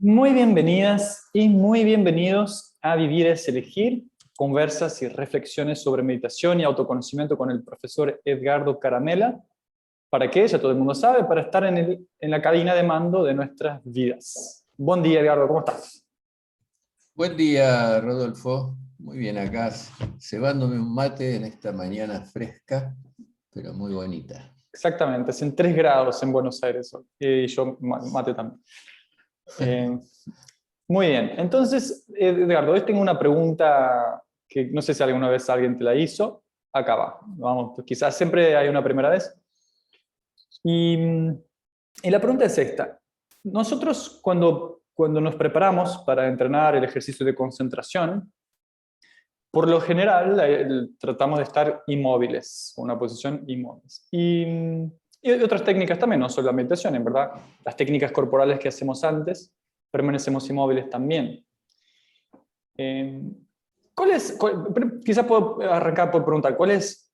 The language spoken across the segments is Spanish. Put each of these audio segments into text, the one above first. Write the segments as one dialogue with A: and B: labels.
A: Muy bienvenidas y muy bienvenidos a Vivir es Elegir, conversas y reflexiones sobre meditación y autoconocimiento con el profesor Edgardo Caramela. ¿Para qué? Ya todo el mundo sabe, para estar en la cabina de mando de nuestras vidas. Buen día, Edgardo, ¿cómo estás?
B: Buen día, Rodolfo. Muy bien acá, cebándome un mate en esta mañana fresca, pero muy bonita.
A: Exactamente, es en 3 grados en Buenos Aires hoy, y yo mate también. Eh, Muy bien, entonces, Edgardo, hoy tengo una pregunta que no sé si alguna vez alguien te la hizo. Acá va, vamos, pues quizás siempre hay una primera vez. Y la pregunta es esta. Nosotros cuando nos preparamos para entrenar el ejercicio de concentración, por lo general tratamos de estar inmóviles, una posición inmóvil. Y hay otras técnicas también, no solo la meditación, en verdad. Las técnicas corporales que hacemos antes, permanecemos inmóviles también. Eh, quizás puedo arrancar por preguntar, ¿qué es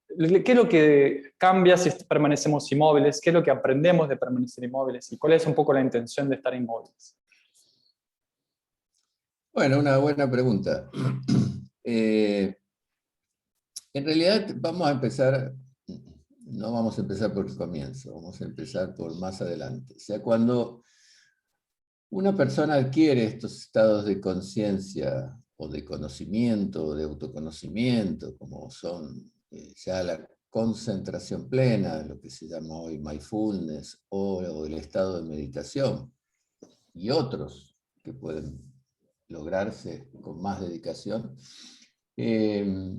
A: lo que cambia si permanecemos inmóviles? ¿Qué es lo que aprendemos de permanecer inmóviles? ¿Y cuál es un poco la intención de estar inmóviles?
B: Bueno, una buena pregunta. En realidad no vamos a empezar por el comienzo, vamos a empezar por más adelante. O sea, cuando una persona adquiere estos estados de conciencia o de conocimiento o de autoconocimiento, como son ya la concentración plena, lo que se llama hoy mindfulness, o el estado de meditación, y otros que pueden lograrse con más dedicación, eh,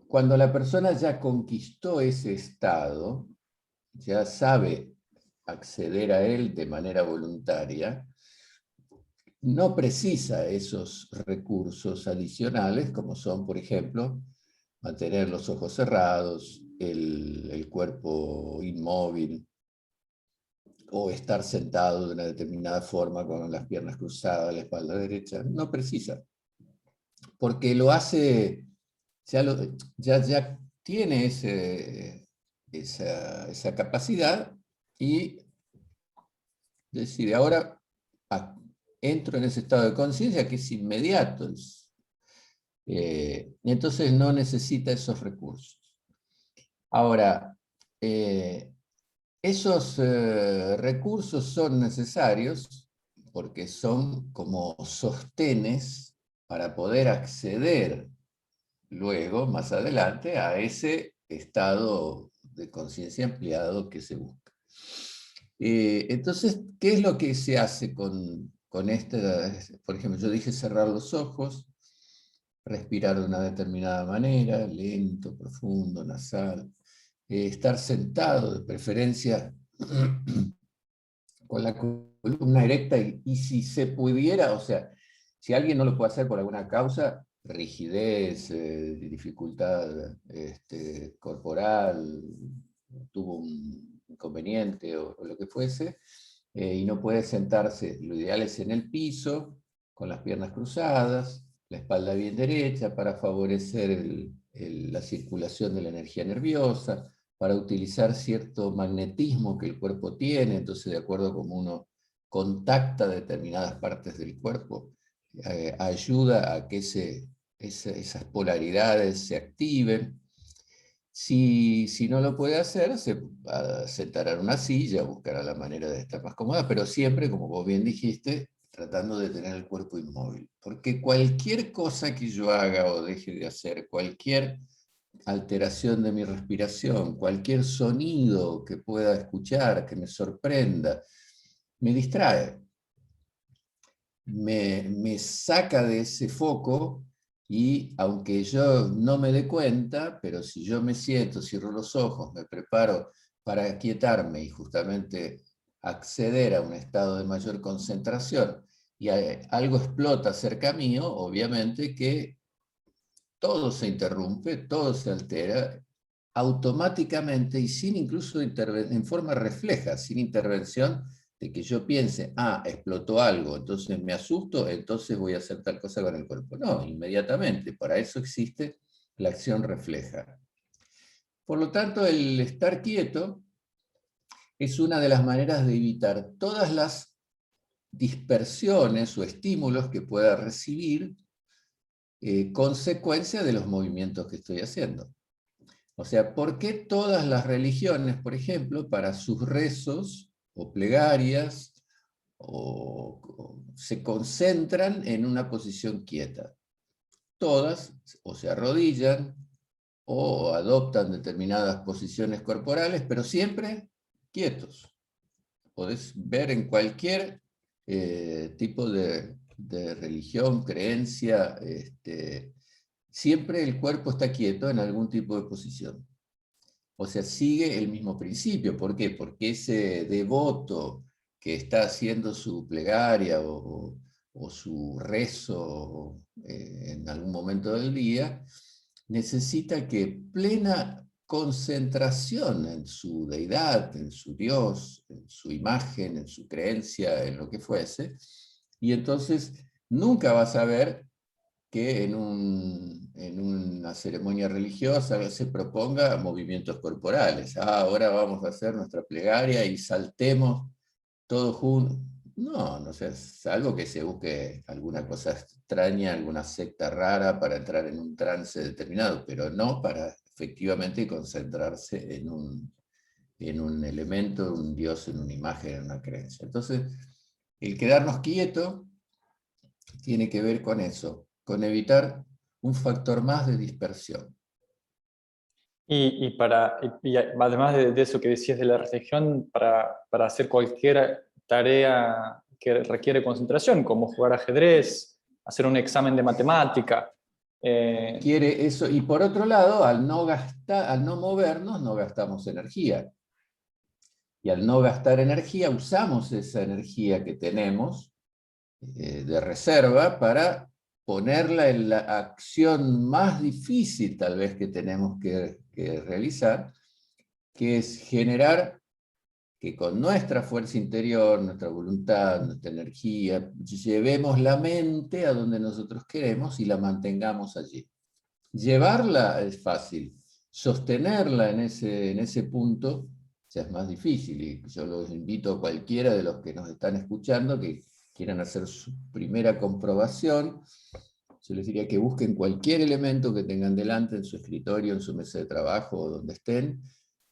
B: cuando la persona ya conquistó ese estado, ya sabe acceder a él de manera voluntaria, no precisa esos recursos adicionales, como son, por ejemplo, mantener los ojos cerrados, el cuerpo inmóvil, o estar sentado de una determinada forma con las piernas cruzadas, la espalda derecha. No precisa, porque lo hace, ya tiene esa capacidad y decide, ahora entro en ese estado de conciencia que es inmediato. Entonces no necesita esos recursos. Ahora, esos recursos son necesarios porque son como sostenes para poder acceder luego, más adelante, a ese estado de conciencia ampliado que se busca. Entonces, ¿qué es lo que se hace con esta? Por ejemplo, yo dije cerrar los ojos, respirar de una determinada manera, lento, profundo, nasal, estar sentado, de preferencia con la columna erecta, y si se pudiera, o sea, si alguien no lo puede hacer por alguna causa, rigidez, dificultad corporal, tuvo un inconveniente o lo que fuese, y no puede sentarse, lo ideal es en el piso, con las piernas cruzadas, la espalda bien derecha, para favorecer la circulación de la energía nerviosa, para utilizar cierto magnetismo que el cuerpo tiene. Entonces, de acuerdo a cómo uno contacta determinadas partes del cuerpo, ayuda a que esas polaridades se activen. Si no lo puede hacer, se va a sentar en una silla, buscará la manera de estar más cómoda, pero siempre, como vos bien dijiste, tratando de tener el cuerpo inmóvil. Porque cualquier cosa que yo haga o deje de hacer, cualquier alteración de mi respiración, cualquier sonido que pueda escuchar, que me sorprenda, me distrae, me saca de ese foco. Y aunque yo no me dé cuenta, pero si yo me siento, cierro los ojos, me preparo para aquietarme y justamente acceder a un estado de mayor concentración, y algo explota cerca mío, obviamente que todo se interrumpe, todo se altera automáticamente y sin incluso en forma refleja, sin intervención de que yo piense, explotó algo, entonces me asusto, entonces voy a hacer tal cosa con el cuerpo. No, inmediatamente. Para eso existe la acción refleja. Por lo tanto, el estar quieto es una de las maneras de evitar todas las dispersiones o estímulos que pueda recibir consecuencia de los movimientos que estoy haciendo. O sea, ¿por qué todas las religiones, por ejemplo, para sus rezos o plegarias, se concentran en una posición quieta? Todas o se arrodillan o adoptan determinadas posiciones corporales, pero siempre quietos. Podés ver en cualquier tipo de religión, creencia, siempre el cuerpo está quieto en algún tipo de posición. O sea, sigue el mismo principio. ¿Por qué? Porque ese devoto que está haciendo su plegaria o su rezo en algún momento del día, necesita que plena concentración en su deidad, en su Dios, en su imagen, en su creencia, en lo que fuese, y entonces nunca vas a ver que en una ceremonia religiosa se proponga movimientos corporales. Ahora vamos a hacer nuestra plegaria y saltemos todos juntos. No, no sé, salvo que se busque alguna cosa extraña, alguna secta rara para entrar en un trance determinado, pero no para efectivamente concentrarse en un elemento, un Dios, en una imagen, en una creencia. Entonces, el quedarnos quietos tiene que ver con eso, con evitar un factor más de dispersión.
A: Y además de eso que decías de la reflexión, para hacer cualquier tarea que requiere concentración, como jugar ajedrez, hacer un examen de matemática.
B: Quiere eso, y por otro lado, al no movernos, no gastamos energía. Y al no gastar energía, usamos esa energía que tenemos de reserva para ponerla en la acción más difícil tal vez que tenemos que realizar, que es generar que con nuestra fuerza interior, nuestra voluntad, nuestra energía, llevemos la mente a donde nosotros queremos y la mantengamos allí. Llevarla es fácil, sostenerla en ese punto ya es más difícil, y yo los invito a cualquiera de los que nos están escuchando que quieran hacer su primera comprobación. Yo les diría que busquen cualquier elemento que tengan delante en su escritorio, en su mesa de trabajo o donde estén,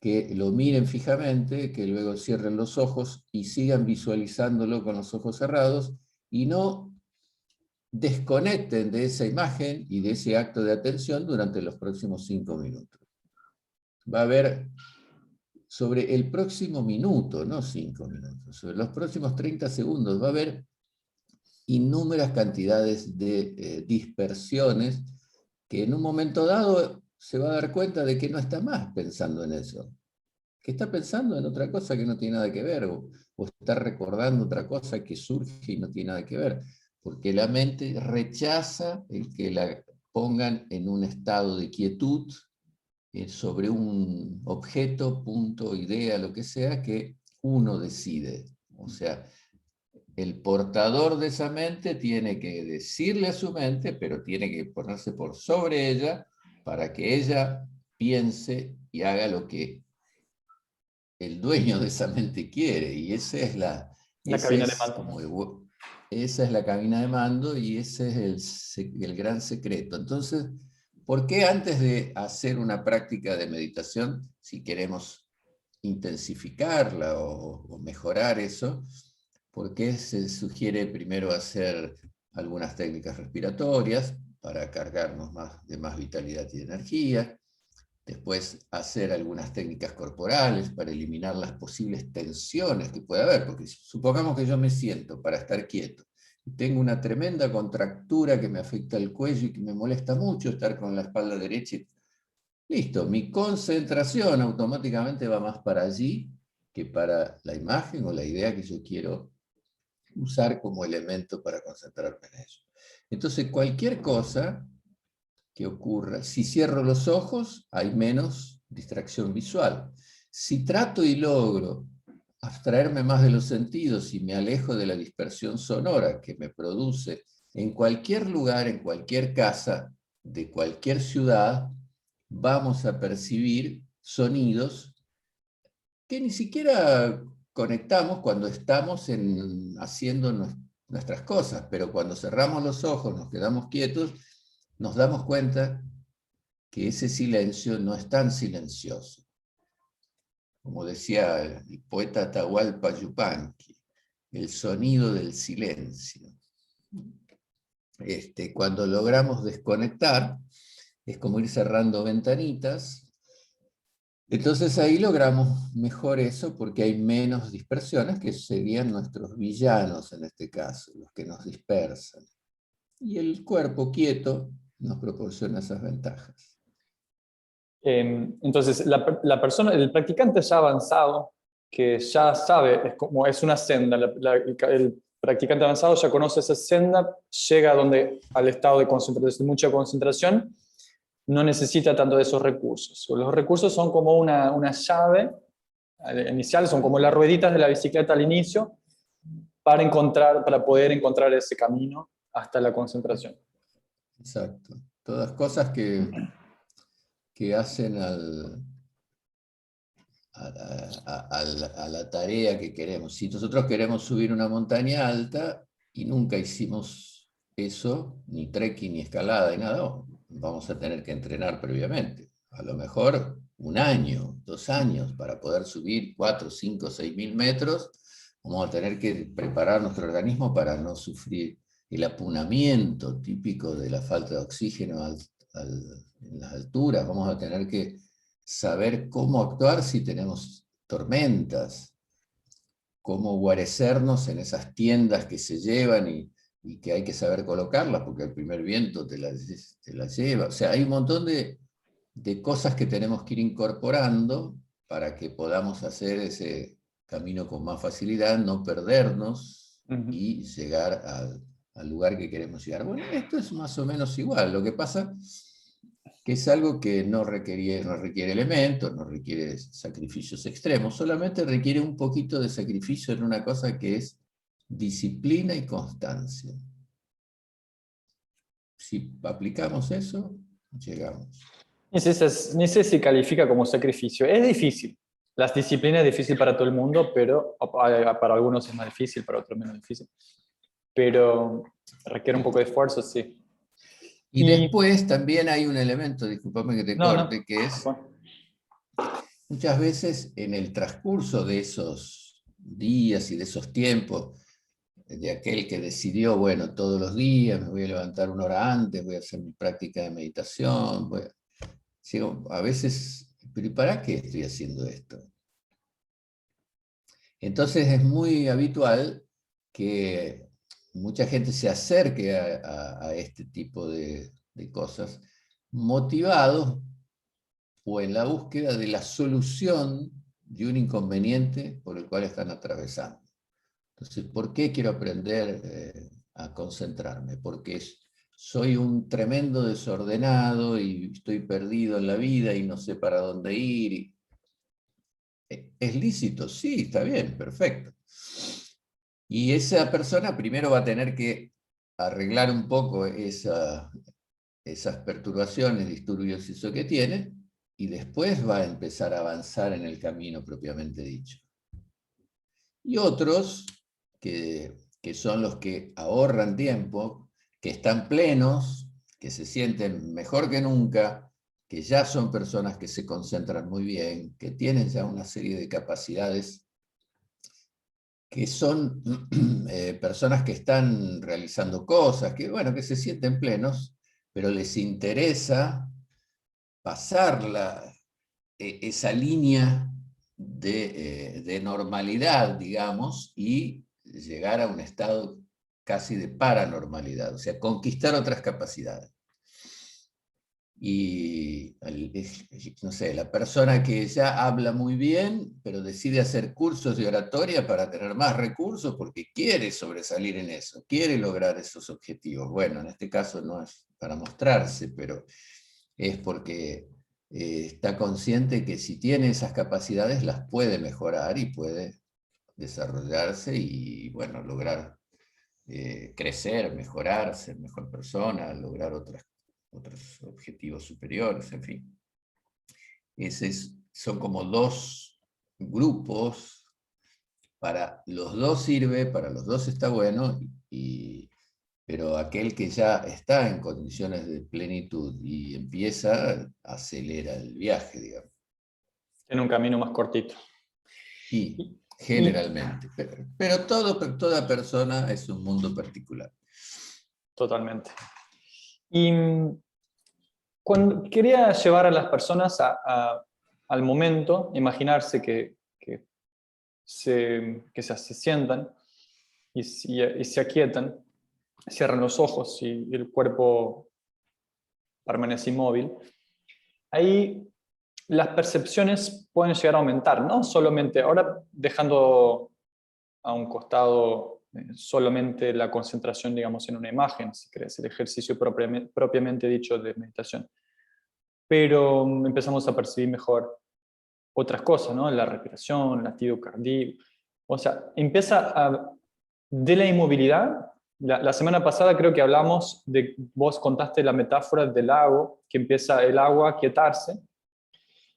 B: que lo miren fijamente, que luego cierren los ojos y sigan visualizándolo con los ojos cerrados y no desconecten de esa imagen y de ese acto de atención durante los próximos 5 minutos. Va a haber sobre el próximo minuto, no 5 minutos, sobre los próximos 30 segundos va a haber innúmeras cantidades de dispersiones que en un momento dado se va a dar cuenta de que no está más pensando en eso, que está pensando en otra cosa que no tiene nada que ver, o está recordando otra cosa que surge y no tiene nada que ver, porque la mente rechaza el que la pongan en un estado de quietud sobre un objeto, punto, idea, lo que sea, que uno decide. O sea, el portador de esa mente tiene que decirle a su mente, pero tiene que ponerse por sobre ella para que ella piense y haga lo que el dueño de esa mente quiere, y esa es
A: la cabina de mando.
B: esa es la cabina de mando y ese es el gran secreto. Entonces, ¿por qué antes de hacer una práctica de meditación, si queremos intensificarla o mejorar eso, por qué se sugiere primero hacer algunas técnicas respiratorias para cargarnos de más vitalidad y energía? Después hacer algunas técnicas corporales para eliminar las posibles tensiones que puede haber, porque supongamos que yo me siento para estar quieto, y tengo una tremenda contractura que me afecta el cuello y que me molesta mucho estar con la espalda derecha. Listo, mi concentración automáticamente va más para allí que para la imagen o la idea que yo quiero usar como elemento para concentrarme en eso. Entonces, cualquier cosa que ocurra. Si cierro los ojos, hay menos distracción visual. Si trato y logro abstraerme más de los sentidos y me alejo de la dispersión sonora que me produce en cualquier lugar, en cualquier casa, de cualquier ciudad, vamos a percibir sonidos que ni siquiera conectamos cuando estamos haciendo nuestras cosas, pero cuando cerramos los ojos, nos quedamos quietos, nos damos cuenta que ese silencio no es tan silencioso. Como decía el poeta Atahualpa Yupanqui, el sonido del silencio. Cuando logramos desconectar, es como ir cerrando ventanitas. Entonces ahí logramos mejor eso porque hay menos dispersiones, que serían nuestros villanos en este caso, los que nos dispersan. Y el cuerpo quieto nos proporciona esas ventajas.
A: Entonces, la persona, el practicante ya avanzado, que ya sabe, es una senda, el practicante avanzado ya conoce esa senda, llega al estado de concentración, de mucha concentración, no necesita tanto de esos recursos. Los recursos son como una llave inicial, son como las rueditas de la bicicleta al inicio, para poder encontrar ese camino hasta la concentración.
B: Exacto. Todas cosas que hacen a la tarea que queremos. Si nosotros queremos subir una montaña alta y nunca hicimos eso, ni trekking, ni escalada, ni nada, vamos a tener que entrenar previamente. A lo mejor 1 año, 2 años, para poder subir 4, 5, 6.000 metros, vamos a tener que preparar nuestro organismo para no sufrir el apunamiento típico de la falta de oxígeno en las alturas. Vamos a tener que saber cómo actuar si tenemos tormentas, cómo guarecernos en esas tiendas que se llevan y que hay que saber colocarlas, porque el primer viento te la lleva. O sea, hay un montón de cosas que tenemos que ir incorporando para que podamos hacer ese camino con más facilidad, no perdernos y llegar al lugar que queremos llegar. Bueno, esto es más o menos igual. Lo que pasa que es algo que no requiere elementos, no requiere sacrificios extremos, solamente requiere un poquito de sacrificio en una cosa que es disciplina y constancia. Si aplicamos eso, llegamos.
A: Ni sé si califica como sacrificio. Es difícil. Las disciplinas es difícil para todo el mundo, pero para algunos es más difícil, para otros menos difícil. Pero requiere un poco de esfuerzo, sí.
B: Y después también hay un elemento, discúlpame que te corte, que es muchas veces en el transcurso de esos días y de esos tiempos, de aquel que decidió, bueno, todos los días me voy a levantar 1 hora antes, voy a hacer mi práctica de meditación, a veces, ¿pero y para qué estoy haciendo esto? Entonces es muy habitual que mucha gente se acerque a este tipo de cosas motivados o en la búsqueda de la solución de un inconveniente por el cual están atravesando. Entonces, ¿por qué quiero aprender a concentrarme? Porque soy un tremendo desordenado y estoy perdido en la vida y no sé para dónde ir. ¿Es lícito? Sí, está bien, perfecto. Y esa persona primero va a tener que arreglar un poco esas perturbaciones, disturbios y eso que tiene, y después va a empezar a avanzar en el camino propiamente dicho. Y otros, que son los que ahorran tiempo, que están plenos, que se sienten mejor que nunca, que ya son personas que se concentran muy bien, que tienen ya una serie de capacidades, que son personas que están realizando cosas, que, bueno, que se sienten plenos, pero les interesa pasar esa línea de normalidad, digamos, y llegar a un estado casi de paranormalidad, o sea, conquistar otras capacidades. Y, no sé, la persona que ya habla muy bien, pero decide hacer cursos de oratoria para tener más recursos porque quiere sobresalir en eso, quiere lograr esos objetivos. Bueno, en este caso no es para mostrarse, pero es porque está consciente que si tiene esas capacidades las puede mejorar y puede desarrollarse y, bueno, lograr crecer, mejorar, ser mejor persona, lograr otros objetivos superiores, en fin. Son como 2 grupos para los dos sirve, para los dos está bueno, pero aquel que ya está en condiciones de plenitud y empieza, acelera el viaje, digamos.
A: En un camino más cortito.
B: Y
A: Y
B: generalmente, pero toda persona es un mundo particular.
A: totalmente. Y cuando quería llevar a las personas al momento, imaginarse que se sientan y se aquietan, cierran los ojos y el cuerpo permanece inmóvil, ahí las percepciones pueden llegar a aumentar, ¿no? Solamente, ahora dejando a un costado solamente la concentración, digamos, en una imagen, si querés, el ejercicio propiamente dicho de meditación. Pero empezamos a percibir mejor otras cosas, ¿no? La respiración, latido cardíaco. O sea, de la inmovilidad. La semana pasada creo que hablamos vos contaste la metáfora del lago, que empieza el agua a aquietarse,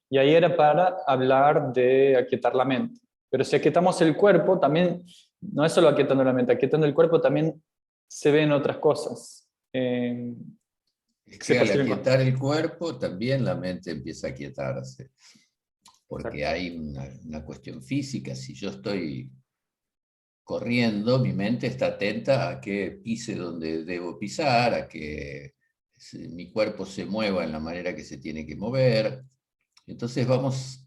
A: y ahí era para hablar de aquietar la mente. Pero si aquietamos el cuerpo, también, no es solo aquietando la mente, aquietando el cuerpo también se ven otras cosas.
B: Es
A: Se
B: que al
A: perciben cosas.
B: aquietar el cuerpo, también la mente empieza a aquietarse, porque
A: Exacto.
B: hay una cuestión física. Si yo estoy corriendo, mi mente está atenta a que pise donde debo pisar, a que mi cuerpo se mueva en la manera que se tiene que mover. Entonces vamos,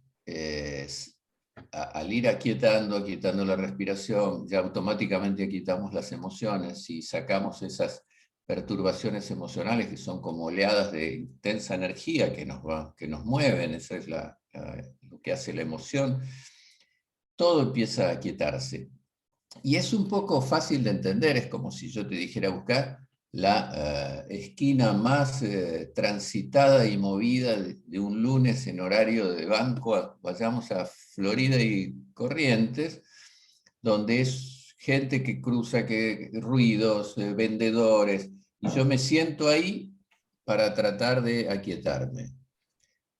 B: al ir aquietando la respiración, ya automáticamente aquietamos las emociones y sacamos esas perturbaciones emocionales que son como oleadas de intensa energía que nos mueven, eso es lo que hace la emoción. Todo empieza a aquietarse. Y es un poco fácil de entender, es como si yo te dijera buscar la esquina más transitada y movida de un lunes en horario de banco, vayamos a Florida y Corrientes, donde es gente que cruza, ruidos, vendedores, y yo me siento ahí para tratar de aquietarme.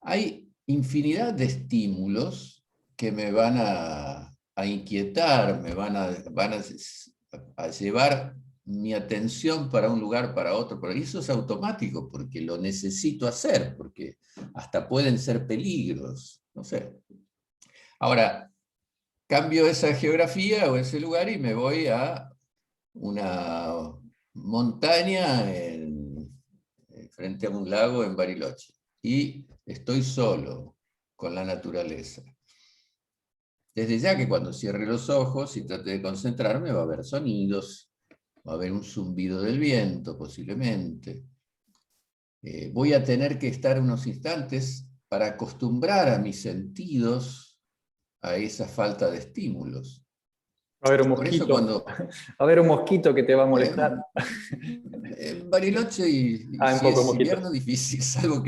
B: Hay infinidad de estímulos que me van a inquietar, a llevar mi atención para un lugar, para otro, pero eso es automático, porque lo necesito hacer, porque hasta pueden ser peligros, no sé. Ahora, cambio esa geografía o ese lugar y me voy a una montaña frente a un lago en Bariloche. Y estoy solo con la naturaleza. Desde ya que cuando cierre los ojos y trate de concentrarme va a haber sonidos, va a haber un zumbido del viento posiblemente. Voy a tener que estar unos instantes para acostumbrar a mis sentidos a esa falta de estímulos.
A: Va a haber un
B: Por eso
A: mosquito,
B: cuando
A: va a haber un mosquito que te va a molestar.
B: en Bariloche, y
A: Un
B: si
A: poco de
B: es
A: mosquito.
B: invierno, difícil, salvo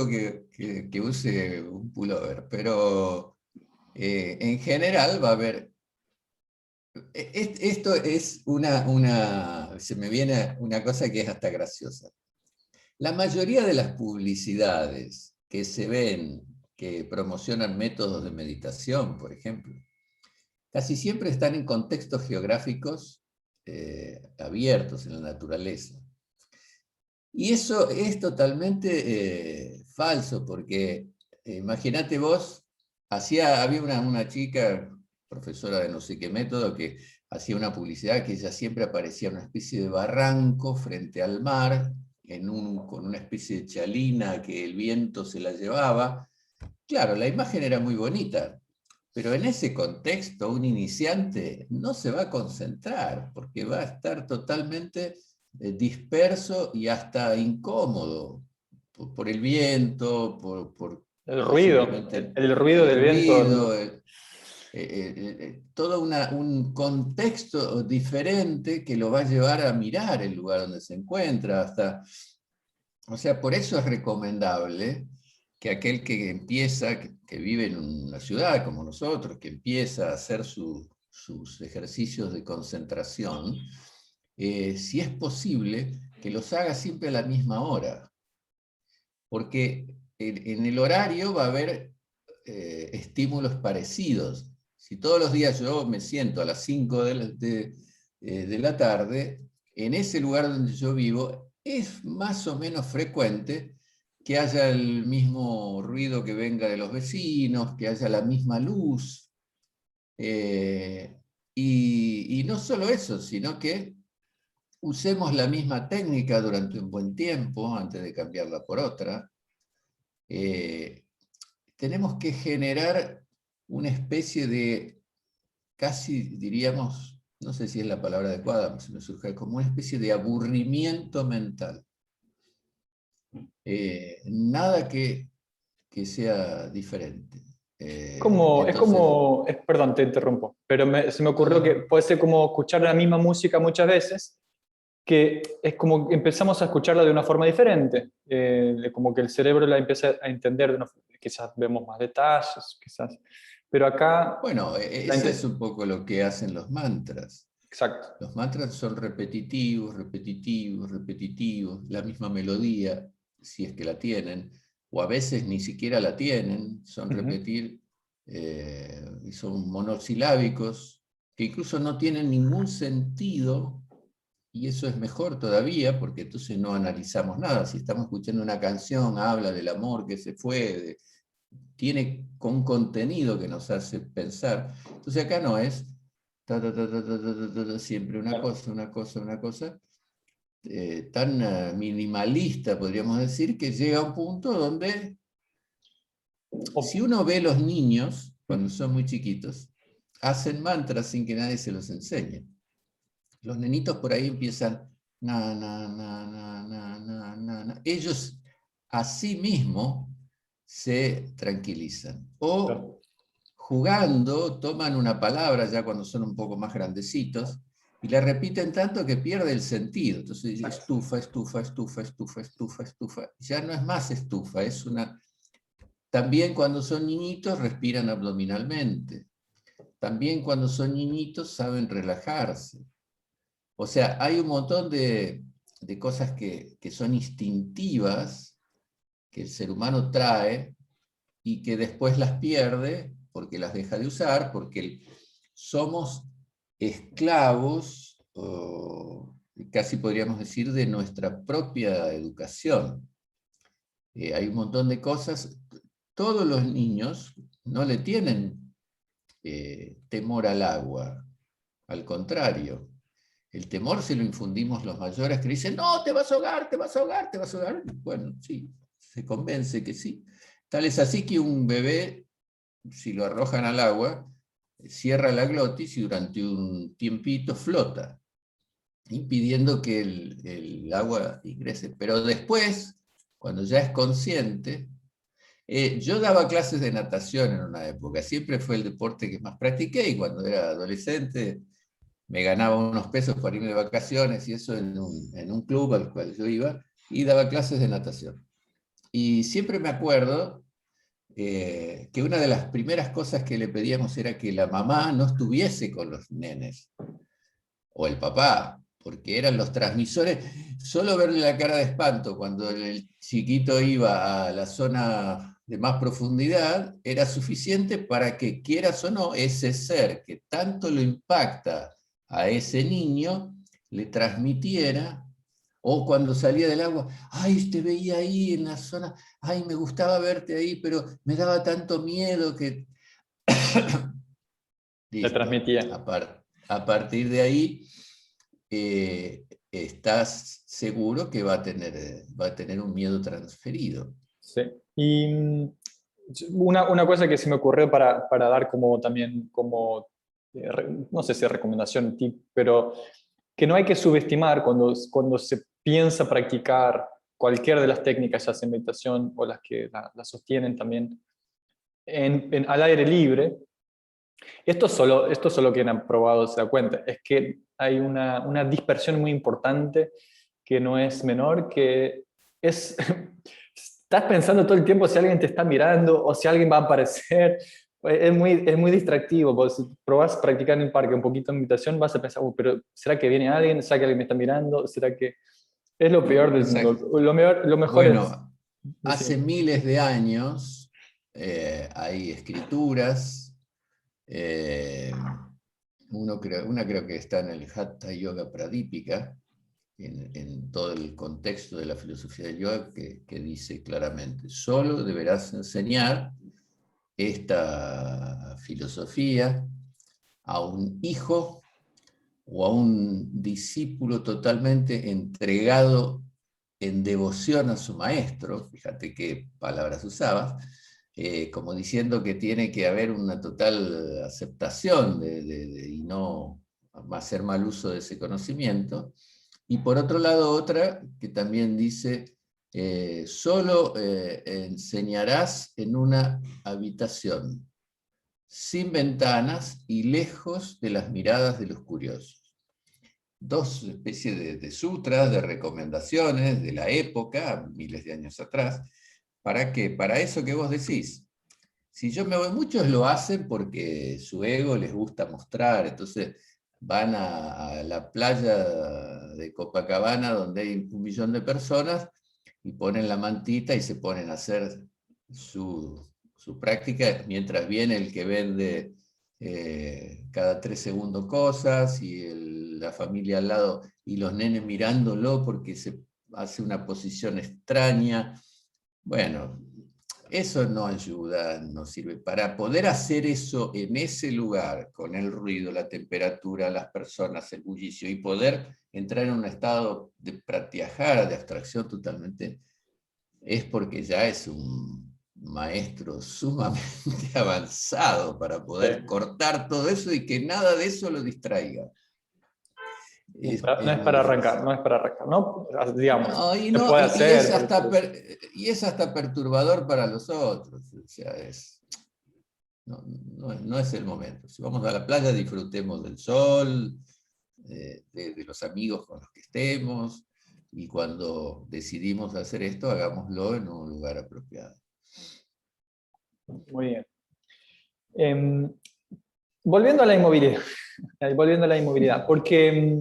B: que use un pullover. Pero en general va a haber. Esto es se me viene una cosa que es hasta graciosa. La mayoría de las publicidades que se ven, que promocionan métodos de meditación, por ejemplo, casi siempre están en contextos geográficos abiertos en la naturaleza. Y eso es totalmente falso, porque imagínate vos, había una chica, profesora de no sé qué método, que hacía una publicidad que ella siempre aparecía en una especie de barranco frente al mar, con una especie de chalina que el viento se la llevaba. Claro, la imagen era muy bonita, pero en ese contexto un iniciante no se va a concentrar, porque va a estar totalmente disperso y hasta incómodo por el viento, por
A: El ruido,
B: posiblemente
A: el ruido
B: el
A: del viento.
B: ruido, todo un contexto diferente que lo va a llevar a mirar el lugar donde se encuentra. O sea, por eso es recomendable que aquel que empieza, que vive en una ciudad como nosotros, que empieza a hacer sus ejercicios de concentración, si es posible, que los haga siempre a la misma hora. Porque en el horario va a haber estímulos parecidos. Si todos los días yo me siento a las 5 de la tarde, en ese lugar donde yo vivo, es más o menos frecuente que haya el mismo ruido que venga de los vecinos, que haya la misma luz. Y no solo eso, sino que usemos la misma técnica durante un buen tiempo antes de cambiarla por otra. Tenemos que generar una especie de, casi diríamos, no sé si es la palabra adecuada, se me surge como una especie de aburrimiento mental. Nada que sea diferente.
A: Perdón, te interrumpo, pero se me ocurrió que puede ser como escuchar la misma música muchas veces, que es como que empezamos a escucharla de una forma diferente, como que el cerebro la empieza a entender, quizás vemos más detalles, quizás, pero acá...
B: Bueno, eso es un poco lo que hacen los mantras.
A: Exacto.
B: Los mantras son repetitivos, repetitivos, repetitivos, la misma melodía, si es que la tienen, o a veces ni siquiera la tienen, son repetir, y son monosilábicos, que incluso no tienen ningún sentido, y eso es mejor todavía, porque entonces no analizamos nada. Si estamos escuchando una canción, habla del amor que se fue, tiene un contenido que nos hace pensar. Entonces acá no es siempre una cosa, una cosa, una cosa, tan minimalista, podríamos decir, que llega a un punto donde, si uno ve los niños, cuando son muy chiquitos, hacen mantras sin que nadie se los enseñe. Los nenitos por ahí empiezan, na, na, na, na, na, na, na, na. Ellos a sí mismos se tranquilizan. O jugando, toman una palabra ya cuando son un poco más grandecitos y la repiten tanto que pierde el sentido. Entonces, estufa, estufa, estufa, estufa, estufa, estufa. Ya no es más estufa, es una... También cuando son niñitos respiran abdominalmente. También cuando son niñitos saben relajarse. O sea, hay un montón de cosas que son instintivas, que el ser humano trae y que después las pierde porque las deja de usar, porque somos esclavos, casi podríamos decir, de nuestra propia educación. Hay un montón de cosas. Todos los niños no le tienen temor al agua, al contrario. El temor se lo infundimos los mayores que dicen, no, te vas a ahogar, te vas a ahogar, te vas a ahogar. Bueno, sí, se convence que sí. Tal es así que un bebé, si lo arrojan al agua, cierra la glotis y durante un tiempito flota, impidiendo que el agua ingrese. Pero después, cuando ya es consciente, yo daba clases de natación en una época, siempre fue el deporte que más practiqué, y cuando era adolescente me ganaba unos pesos para irme de vacaciones y eso en un club al cual yo iba, y daba clases de natación. Y siempre me acuerdo que una de las primeras cosas que le pedíamos era que la mamá no estuviese con los nenes, o el papá, porque eran los transmisores. Solo verle la cara de espanto cuando el chiquito iba a la zona de más profundidad era suficiente para que, quieras o no, ese ser que tanto lo impacta a ese niño, le transmitiera, o cuando salía del agua, ay, te veía ahí en la zona, ay, me gustaba verte ahí, pero me daba tanto miedo que...
A: Le
B: Listo.
A: transmitía.
B: A partir de ahí, estás seguro que va a tener un miedo transferido.
A: Sí. Y una cosa que se me ocurrió para dar como también, como, no sé si recomendación, tip, pero que no hay que subestimar cuando se piensa practicar cualquiera de las técnicas, ya sea meditación o las que la sostienen también, al aire libre. Esto solo quien ha probado se da cuenta, es que hay una dispersión muy importante que no es menor, que es, estás pensando todo el tiempo si alguien te está mirando o si alguien va a aparecer. Es muy distractivo, porque si probás practicar en el parque un poquito de meditación, vas a pensar, pero ¿será que viene alguien? ¿Será que alguien me está mirando? ¿Será que...? Es lo peor del mundo.
B: Exacto.
A: Lo mejor es...
B: Bueno, hace
A: Sí.
B: miles de años hay escrituras Una creo que está en el Hatha Yoga Pradipika, en todo el contexto de la filosofía del yoga, que dice claramente, solo deberás enseñar esta filosofía a un hijo o a un discípulo totalmente entregado en devoción a su maestro, fíjate qué palabras usabas, como diciendo que tiene que haber una total aceptación y no hacer mal uso de ese conocimiento. Y por otro lado, otra que también dice, solo enseñarás en una habitación, sin ventanas y lejos de las miradas de los curiosos. Dos especies de sutras, de recomendaciones de la época, miles de años atrás. ¿Para qué? Para eso que vos decís. Si yo me voy, muchos lo hacen porque su ego les gusta mostrar, entonces van a la playa de Copacabana donde hay 1.000.000 de personas y ponen la mantita y se ponen a hacer su práctica mientras viene el que vende cada 3 segundos cosas y la familia al lado y los nenes mirándolo porque se hace una posición extraña. Bueno, eso no ayuda, no sirve. Para poder hacer eso en ese lugar, con el ruido, la temperatura, las personas, el bullicio, y poder entrar en un estado de pratyahara, de abstracción totalmente, es porque ya es un maestro sumamente avanzado para poder cortar todo eso y que nada de eso lo distraiga.
A: No es para arrancar, no es para arrancar, ¿no? Digamos,
B: No,
A: se puede hacer.
B: Y es hasta perturbador para los otros. O sea, no es el momento. Si vamos a la playa, disfrutemos del sol, de los amigos con los que estemos, y cuando decidimos hacer esto, hagámoslo en un lugar apropiado.
A: Muy bien. Volviendo a la inmovilidad, porque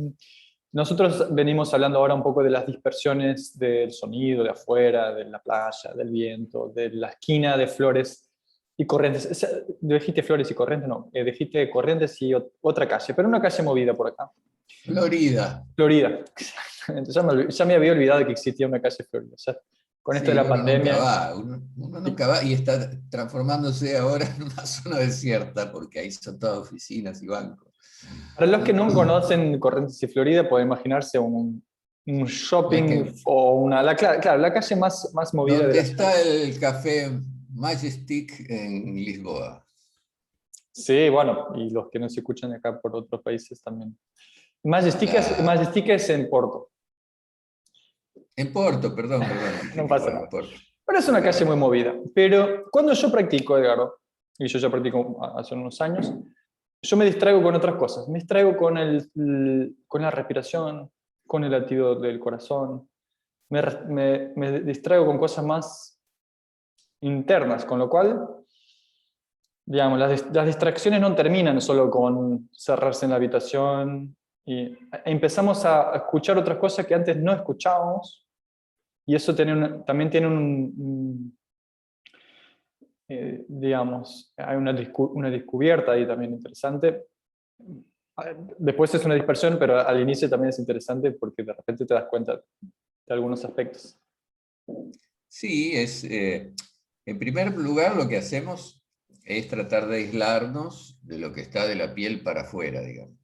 A: nosotros venimos hablando ahora un poco de las dispersiones del sonido de afuera, de la playa, del viento, de la esquina de Flores y Corrientes. Dijiste Flores y Corrientes, no, dijiste Corrientes y otra calle, pero una calle movida por acá.
B: Florida.
A: Florida. Ya me había olvidado que existía una calle Florida. Ya, con esto de la pandemia.
B: Uno nunca va y está transformándose ahora en una zona desierta porque ahí son todas oficinas y bancos.
A: Para los que no conocen Corrientes y Florida, pueden imaginarse un shopping o claro, la calle más movida de la ciudad.
B: Donde está el café Majestic en Lisboa.
A: Sí, bueno, y los que nos escuchan acá por otros países también. Majestic es en Porto.
B: En Porto, perdón.
A: No pasa nada. Pero es una calle muy movida. Pero cuando yo practico, Edgardo, y yo ya practico hace unos años, yo me distraigo con otras cosas. Me distraigo con la respiración, con el latido del corazón. Me distraigo con cosas más internas, con lo cual, digamos, las distracciones no terminan solo con cerrarse en la habitación y empezamos a escuchar otras cosas que antes no escuchábamos, y eso también tiene digamos, hay una descubierta ahí también interesante. Después es una dispersión, pero al inicio también es interesante porque de repente te das cuenta de algunos aspectos.
B: Sí, en primer lugar lo que hacemos es tratar de aislarnos de lo que está de la piel para afuera, digamos.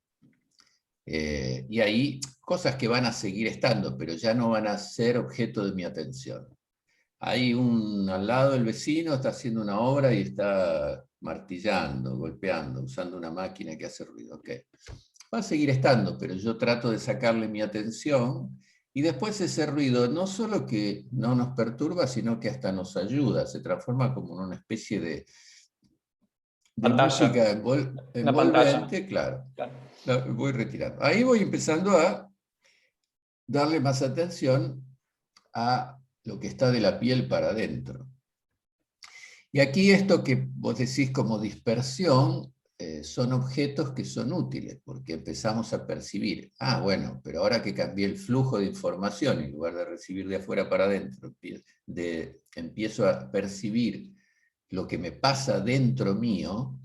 B: Y ahí cosas que van a seguir estando, pero ya no van a ser objeto de mi atención. Hay al lado el vecino está haciendo una obra y está martillando, golpeando, usando una máquina que hace ruido. Okay. Va a seguir estando, pero yo trato de sacarle mi atención y después ese ruido no solo que no nos perturba, sino que hasta nos ayuda, se transforma como en una especie de música envolvente, claro. Voy retirando. Ahí voy empezando a darle más atención a lo que está de la piel para adentro. Y aquí esto que vos decís como dispersión, son objetos que son útiles, porque empezamos a percibir, bueno, pero ahora que cambié el flujo de información, en lugar de recibir de afuera para adentro, empiezo a percibir lo que me pasa dentro mío,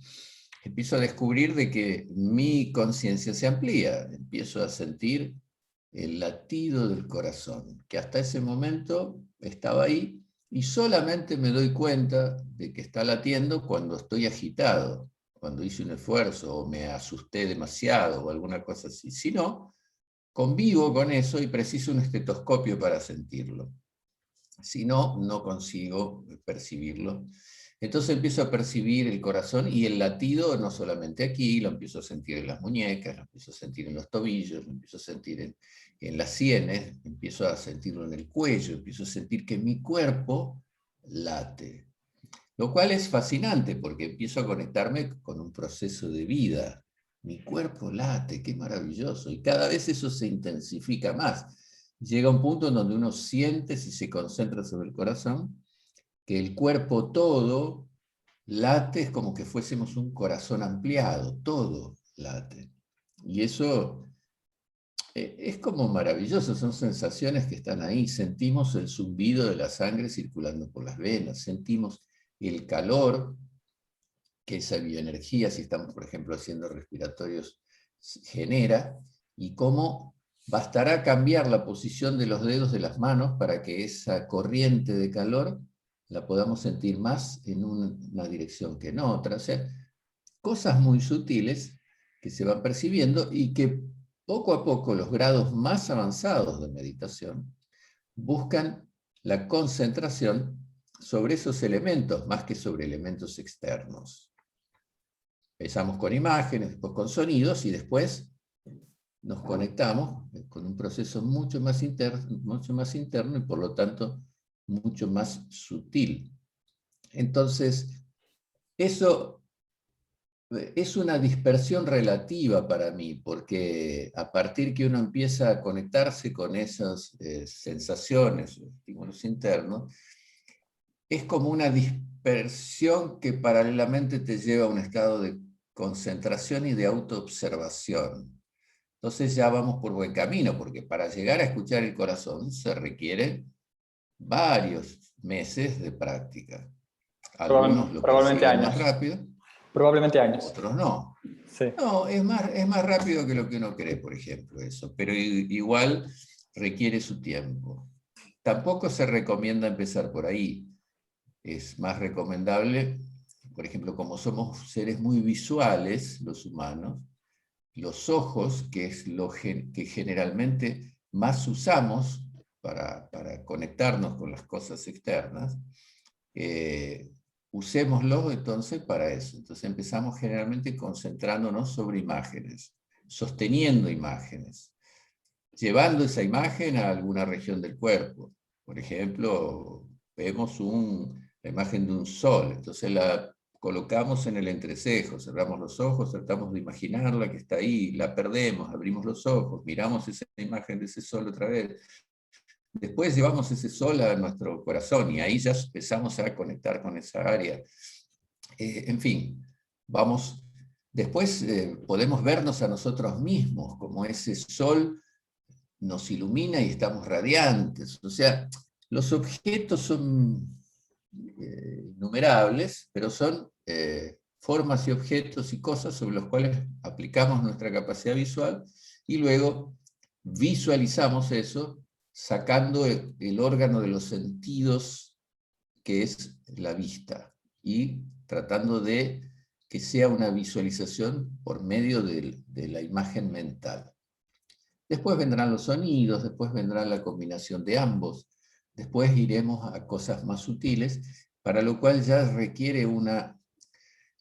B: empiezo a descubrir de que mi conciencia se amplía, empiezo a sentir el latido del corazón, que hasta ese momento estaba ahí, y solamente me doy cuenta de que está latiendo cuando estoy agitado, cuando hice un esfuerzo, o me asusté demasiado, o alguna cosa así. Si no, convivo con eso y preciso un estetoscopio para sentirlo. Si no, no consigo percibirlo. Entonces empiezo a percibir el corazón y el latido no solamente aquí, lo empiezo a sentir en las muñecas, lo empiezo a sentir en los tobillos, lo empiezo a sentir en las sienes, empiezo a sentirlo en el cuello, empiezo a sentir que mi cuerpo late. Lo cual es fascinante porque empiezo a conectarme con un proceso de vida. Mi cuerpo late, qué maravilloso. Y cada vez eso se intensifica más. Llega un punto en donde uno siente, si se concentra sobre el corazón, que el cuerpo todo late, es como que fuésemos un corazón ampliado, todo late. Y eso es como maravilloso, son sensaciones que están ahí. Sentimos el zumbido de la sangre circulando por las venas, sentimos el calor que esa bioenergía, si estamos, por ejemplo, haciendo respiratorios, genera, y cómo bastará cambiar la posición de los dedos de las manos para que esa corriente de calor la podamos sentir más en una dirección que en otra. O sea, cosas muy sutiles que se van percibiendo y que poco a poco los grados más avanzados de meditación buscan la concentración sobre esos elementos más que sobre elementos externos. Empezamos con imágenes, después con sonidos y después nos conectamos con un proceso mucho más interno y por lo tanto mucho más sutil. Entonces, eso es una dispersión relativa para mí, porque a partir que uno empieza a conectarse con esas sensaciones, estímulos internos, es como una dispersión que paralelamente te lleva a un estado de concentración y de autoobservación. Entonces ya vamos por buen camino, porque para llegar a escuchar el corazón se requieren varios meses de práctica. Algunos lo
A: Probablemente
B: consiguen más
A: años.
B: rápido,
A: Probablemente años.
B: otros no.
A: Sí.
B: No, es más rápido que lo que uno cree, por ejemplo, eso, pero igual requiere su tiempo. Tampoco se recomienda empezar por ahí. Es más recomendable, por ejemplo, como somos seres muy visuales, los humanos, los ojos, que es lo que generalmente más usamos para conectarnos con las cosas externas, usémoslo entonces para eso. Entonces empezamos generalmente concentrándonos sobre imágenes, sosteniendo imágenes, llevando esa imagen a alguna región del cuerpo. Por ejemplo, vemos la imagen de un sol, entonces la colocamos en el entrecejo, cerramos los ojos, tratamos de imaginarla que está ahí, la perdemos, abrimos los ojos, miramos esa imagen de ese sol otra vez. Después llevamos ese sol a nuestro corazón y ahí ya empezamos a conectar con esa área. En fin, vamos. Después podemos vernos a nosotros mismos, como ese sol nos ilumina y estamos radiantes. O sea, los objetos son innumerables, pero son formas y objetos y cosas sobre los cuales aplicamos nuestra capacidad visual y luego visualizamos eso sacando el órgano de los sentidos que es la vista y tratando de que sea una visualización por medio de la imagen mental. Después vendrán los sonidos, después vendrá la combinación de ambos, después iremos a cosas más sutiles, para lo cual ya requiere una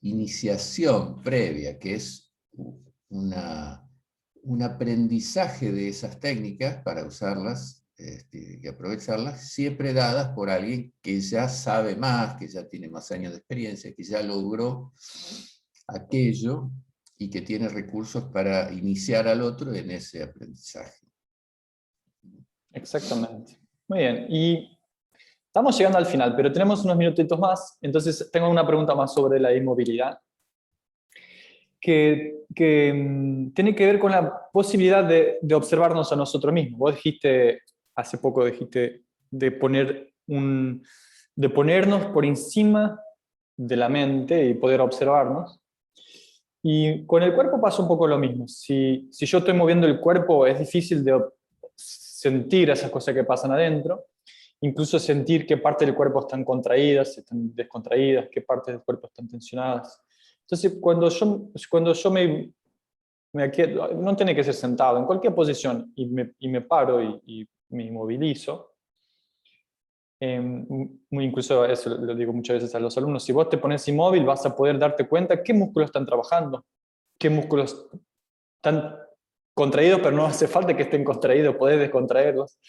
B: iniciación previa, que es un aprendizaje de esas técnicas para usarlas y aprovecharlas, siempre dadas por alguien que ya sabe más, que ya tiene más años de experiencia, que ya logró aquello y que tiene recursos para iniciar al otro en ese aprendizaje.
A: Exactamente. Muy bien. Y estamos llegando al final, pero tenemos unos minutitos más. Entonces tengo una pregunta más sobre la inmovilidad, que tiene que ver con la posibilidad de observarnos a nosotros mismos. Vos dijiste, hace poco dijiste, de ponernos por encima de la mente y poder observarnos. Y con el cuerpo pasa un poco lo mismo. Si yo estoy moviendo el cuerpo, es difícil de sentir esas cosas que pasan adentro, incluso sentir qué partes del cuerpo están contraídas, están descontraídas, qué partes del cuerpo están tensionadas. Entonces, cuando yo me quedo, no tiene que ser sentado, en cualquier posición, y me paro y me inmovilizo, incluso eso lo digo muchas veces a los alumnos, si vos te pones inmóvil vas a poder darte cuenta qué músculos están trabajando, qué músculos están contraídos, pero no hace falta que estén contraídos, podés descontraerlos.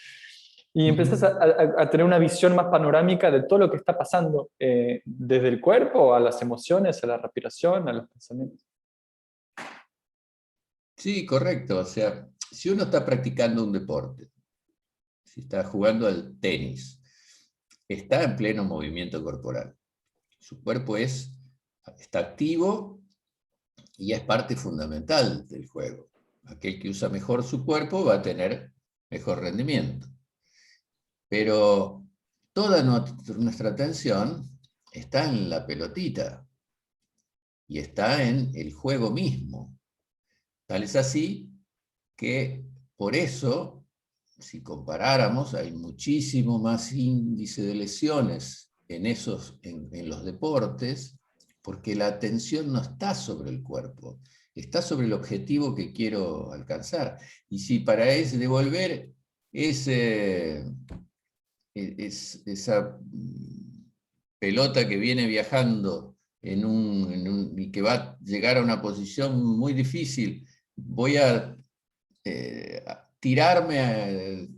A: Y empezás a tener una visión más panorámica de todo lo que está pasando, desde el cuerpo a las emociones, a la respiración, a los pensamientos.
B: Sí, correcto. O sea, si uno está practicando un deporte, si está jugando al tenis, está en pleno movimiento corporal. Su cuerpo está activo y es parte fundamental del juego. Aquel que usa mejor su cuerpo va a tener mejor rendimiento. Pero toda nuestra atención está en la pelotita y está en el juego mismo. Tal es así que por eso, si comparáramos, hay muchísimo más índice de lesiones en los deportes, porque la atención no está sobre el cuerpo, está sobre el objetivo que quiero alcanzar. Y si para devolver esa pelota que viene viajando y que va a llegar a una posición muy difícil, voy a tirarme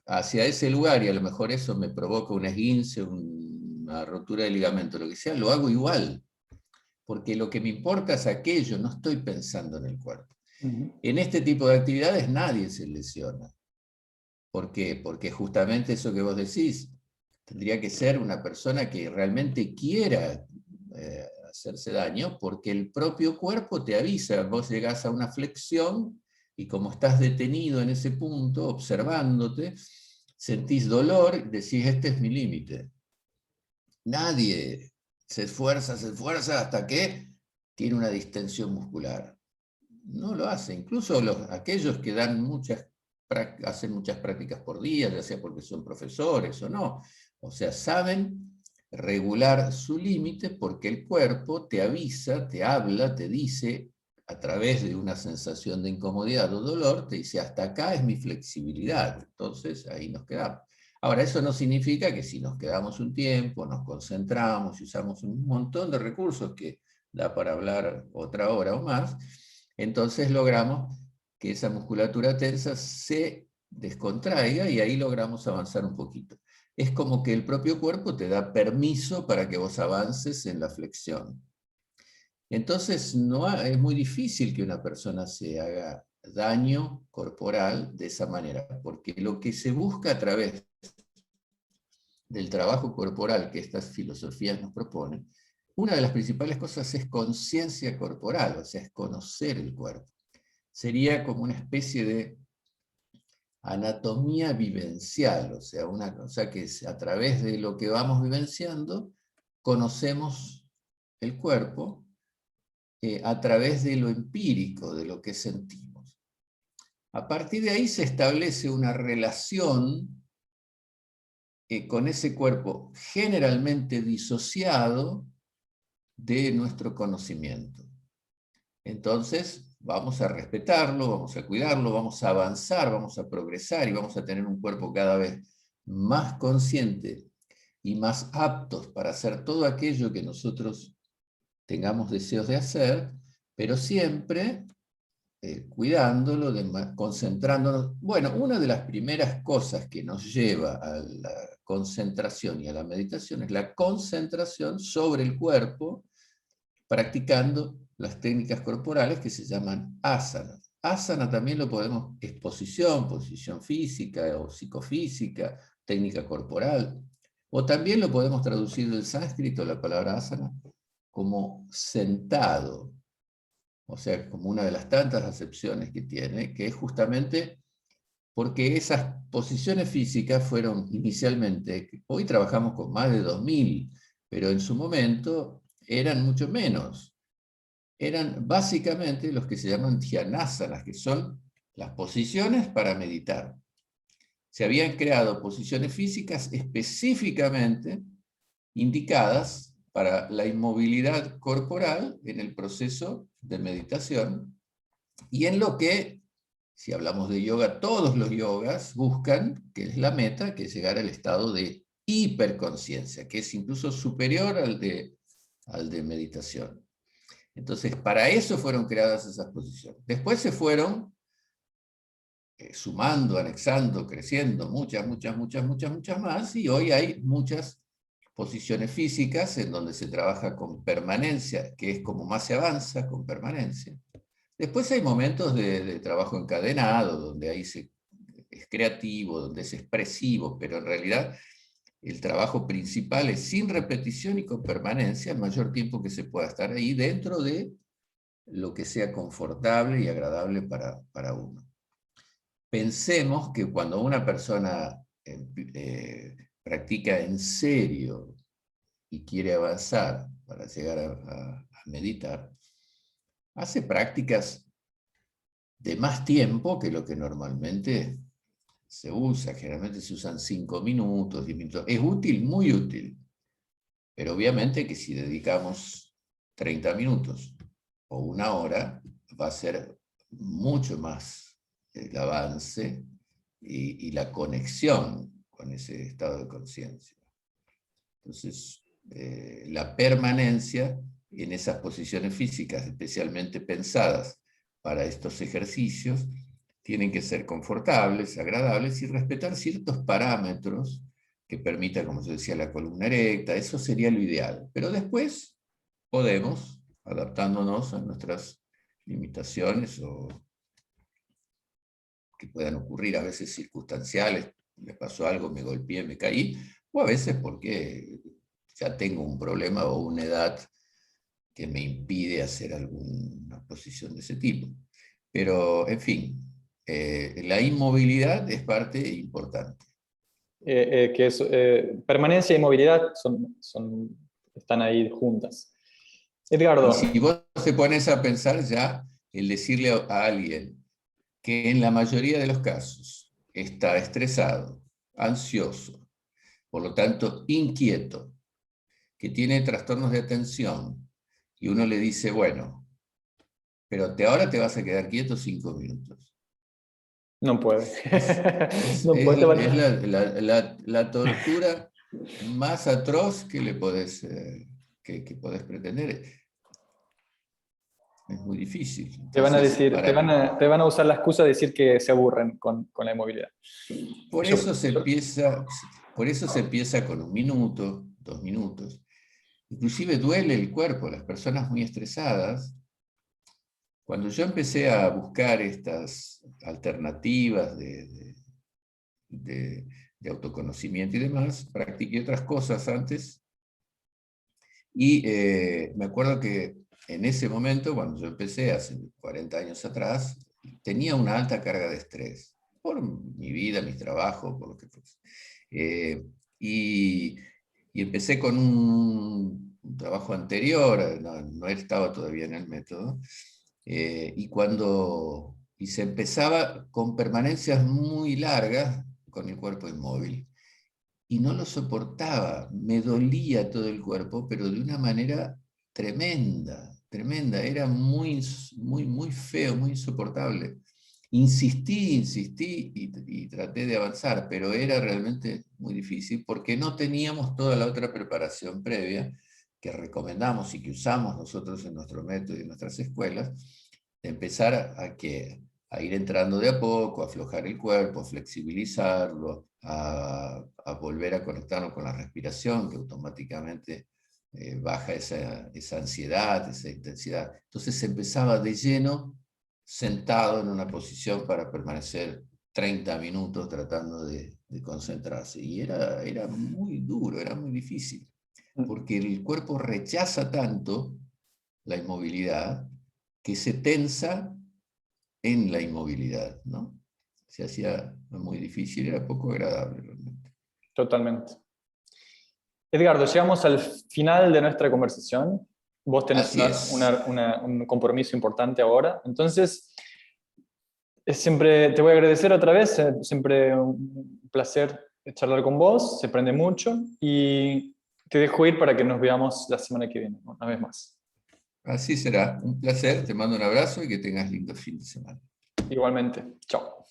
B: hacia ese lugar y a lo mejor eso me provoca un esguince, una rotura de ligamento, lo que sea, lo hago igual, porque lo que me importa es aquello, no estoy pensando en el cuerpo. En este tipo de actividades nadie se lesiona. ¿Por qué? Porque justamente eso que vos decís, tendría que ser una persona que realmente quiera hacerse daño, porque el propio cuerpo te avisa, vos llegás a una flexión y como estás detenido en ese punto, observándote, sentís dolor, decís, este es mi límite. Nadie se esfuerza hasta que tiene una distensión muscular. No lo hace. Incluso aquellos que hacen muchas prácticas por día, ya sea porque son profesores o no. O sea, saben regular su límite porque el cuerpo te avisa, te habla, te dice, a través de una sensación de incomodidad o dolor, te dice, hasta acá es mi flexibilidad. Entonces, ahí nos quedamos. Ahora, eso no significa que si nos quedamos un tiempo, nos concentramos y usamos un montón de recursos que da para hablar otra hora o más, entonces logramos que esa musculatura tensa se descontraiga y ahí logramos avanzar un poquito. Es como que el propio cuerpo te da permiso para que vos avances en la flexión. Entonces es muy difícil que una persona se haga daño corporal de esa manera, porque lo que se busca a través del trabajo corporal que estas filosofías nos proponen, una de las principales cosas es conciencia corporal, o sea, es conocer el cuerpo. Sería como una especie de anatomía vivencial, o sea, una cosa que a través de lo que vamos vivenciando, conocemos el cuerpo a través de lo empírico, de lo que sentimos. A partir de ahí se establece una relación con ese cuerpo generalmente disociado de nuestro conocimiento. Entonces, vamos a respetarlo, vamos a cuidarlo, vamos a avanzar, vamos a progresar y vamos a tener un cuerpo cada vez más consciente y más aptos para hacer todo aquello que nosotros tengamos deseos de hacer, pero siempre cuidándolo, concentrándonos. Bueno, una de las primeras cosas que nos lleva a la concentración y a la meditación es la concentración sobre el cuerpo, practicando las técnicas corporales que se llaman asanas. Asana también lo podemos, es posición física o psicofísica, técnica corporal, o también lo podemos traducir del sánscrito, la palabra asana, como sentado, o sea, como una de las tantas acepciones que tiene, que es justamente porque esas posiciones físicas fueron inicialmente, hoy trabajamos con más de 2000, pero en su momento eran mucho menos. eran básicamente los que se llaman dhyanasanas, que son las posiciones para meditar. Se habían creado posiciones físicas específicamente indicadas para la inmovilidad corporal en el proceso de meditación, y en lo que, si hablamos de yoga, todos los yogas buscan, que es la meta, que es llegar al estado de hiperconciencia, que es incluso superior al de meditación. Entonces, para eso fueron creadas esas posiciones. Después se fueron sumando, anexando, creciendo, muchas más, y hoy hay muchas posiciones físicas en donde se trabaja con permanencia, que es como más se avanza, con permanencia. Después hay momentos de trabajo encadenado, donde ahí es creativo, donde es expresivo, pero en realidad el trabajo principal es sin repetición y con permanencia, el mayor tiempo que se pueda estar ahí, dentro de lo que sea confortable y agradable para uno. Pensemos que cuando una persona practica en serio y quiere avanzar para llegar a meditar, hace prácticas de más tiempo que lo que normalmente se usa. Generalmente se usan 5 minutos, 10 minutos. Es útil, muy útil. Pero obviamente que si dedicamos 30 minutos o 1 hora, va a ser mucho más el avance y la conexión con ese estado de conciencia. Entonces, la permanencia en esas posiciones físicas, especialmente pensadas para estos ejercicios, tienen que ser confortables, agradables y respetar ciertos parámetros que permitan, como yo decía, la columna erecta. Eso sería lo ideal. Pero después podemos, adaptándonos a nuestras limitaciones o que puedan ocurrir a veces circunstanciales, me pasó algo, me golpeé, me caí, o a veces porque ya tengo un problema o una edad que me impide hacer alguna posición de ese tipo. Pero, en fin, la inmovilidad es parte importante.
A: Permanencia y movilidad están ahí juntas. Edgardo.
B: Y si vos te pones a pensar ya, el decirle a alguien que en la mayoría de los casos está estresado, ansioso, por lo tanto inquieto, que tiene trastornos de atención, y uno le dice, bueno, pero ahora te vas a quedar quieto 5 minutos.
A: No puede.
B: Es la tortura más atroz que le podés, que podés pretender. Es muy difícil. Entonces,
A: te van a usar la excusa de decir que se aburren con la inmovilidad.
B: Por eso se empieza con 1 minuto, 2 minutos. Inclusive duele el cuerpo. Las personas muy estresadas, cuando yo empecé a buscar estas alternativas de autoconocimiento y demás, practiqué otras cosas antes, y me acuerdo que en ese momento, cuando yo empecé, hace 40 años atrás, tenía una alta carga de estrés, por mi vida, mi trabajo, por lo que fuese. Y empecé con un trabajo anterior, no estaba todavía en el método, y se empezaba con permanencias muy largas con el cuerpo inmóvil. Y no lo soportaba, me dolía todo el cuerpo, pero de una manera tremenda, tremenda, era muy feo, muy insoportable. Insistí y traté de avanzar, pero era realmente muy difícil porque no teníamos toda la otra preparación previa que recomendamos y que usamos nosotros en nuestro método y en nuestras escuelas, de empezar a ir entrando de a poco, a aflojar el cuerpo, a flexibilizarlo, a volver a conectarnos con la respiración, que automáticamente baja esa ansiedad, esa intensidad. Entonces se empezaba de lleno, sentado en una posición para permanecer 30 minutos tratando de concentrarse. Y era muy duro, era muy difícil, porque el cuerpo rechaza tanto la inmovilidad que se tensa en la inmovilidad, ¿no? Se hacía muy difícil, era poco agradable realmente.
A: Totalmente. Edgardo, llegamos al final de nuestra conversación. vos tenés
B: Así es.
A: un compromiso importante ahora. Entonces, siempre te voy a agradecer otra vez, siempre un placer charlar con vos, se aprende mucho y te dejo ir para que nos veamos la semana que viene, una vez más.
B: Así será. Un placer, te mando un abrazo y que tengas lindo fin de semana.
A: Igualmente, chao.